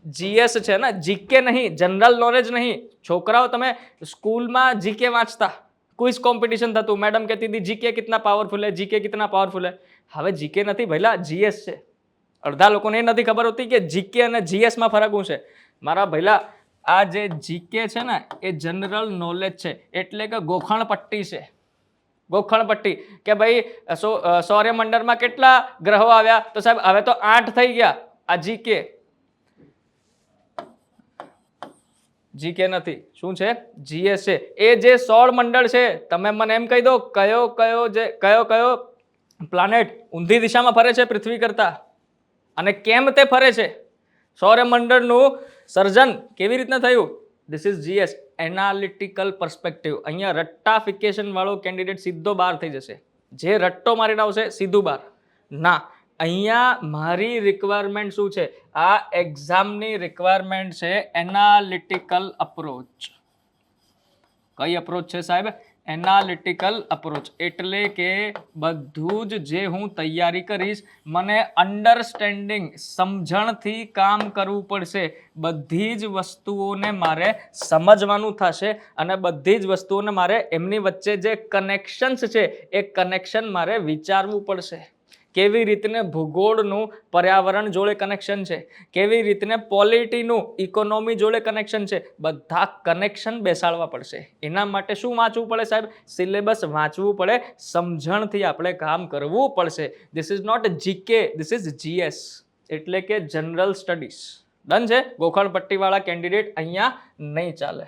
GS છે ને, GK નહીં, જનરલ નોલેજ નહીં. છોકરાઓ તમે સ્કૂલમાં જીકે વાંચતા, ક્વિઝ કોમ્પિટિશન થતું, મેડમ કહેતી હતી જીકે કિતના પાવરફુલ है, જીકે કિતના પાવરફુલ है. હવે જીકે નથી ભઈલા, જીએસ છે. અડધા લોકોને એ નથી ખબર હોતી કે જીકે અને જીએસ માં ફરક શું છે. મારા ભઈલા, આ જે જીકે છે ને એ જનરલ નોલેજ છે, એટલે કે ગોખણ પટ્ટી છે. ગોખણ પટ્ટી કે ભાઈ સૌર્યમંડળમાં કેટલા ગ્રહો આવ્યા, તો સાહેબ હવે તો 8 થઈ ગયા. આ જીકે, જીકે નથી. શું છે? જીએસ છે. એ જે સૌર મંડળ છે, તમે મને એમ કહી દો કયો પ્લાનેટ ઊંધી દિશામાં ફરે છે પૃથ્વી કરતા, અને કેમ તે ફરે છે. સૌરમંડળનું સર્જન કેવી રીતના થયું? This is GS, analytical perspective. અહીંયા રટ્ટાફિકેશન વાળો કેન્ડિડેટ સીધો બહાર થઈ જશે. જે રટ્ટો મારીને આવશે સીધું બહાર ના. અહીંયા મારી રિક્વાયરમેન્ટ શું છે? આ એક્ઝામની રિક્વાયરમેન્ટ છે એનાલિટિકલ અપ્રોચ. કઈ અપ્રોચ છે સાહેબ? Analytical approach. એટલે કે બધું જ જે હું તૈયારી કરીશ, મને અન્ડરસ્ટેન્ડિંગ, સમજણથી કામ કરવું પડશે. બધી જ વસ્તુઓને મારે સમજવાનું થશે, અને બધી જ વસ્તુઓને મારે એમની વચ્ચે જે કનેક્શન્સ છે એ કનેક્શન મારે વિચારવું પડશે. કેવી રીતને ભૂગોળનું પર્યાવરણ જોડે કનેક્શન છે, કેવી રીતને પોલિટીનું ઇકોનોમી જોડે કનેક્શન છે, બધા કનેક્શન બેસાડવા પડશે. એના માટે શું વાંચવું પડે સાહેબ? સિલેબસ વાંચવું પડે, સમજણથી આપણે કામ કરવું પડશે. This is not GK, this is GS, એટલે કે જનરલ સ્ટડીઝ. ડન છે? ગોખણ પટ્ટીવાળા કેન્ડિડેટ અહીંયા નહીં ચાલે.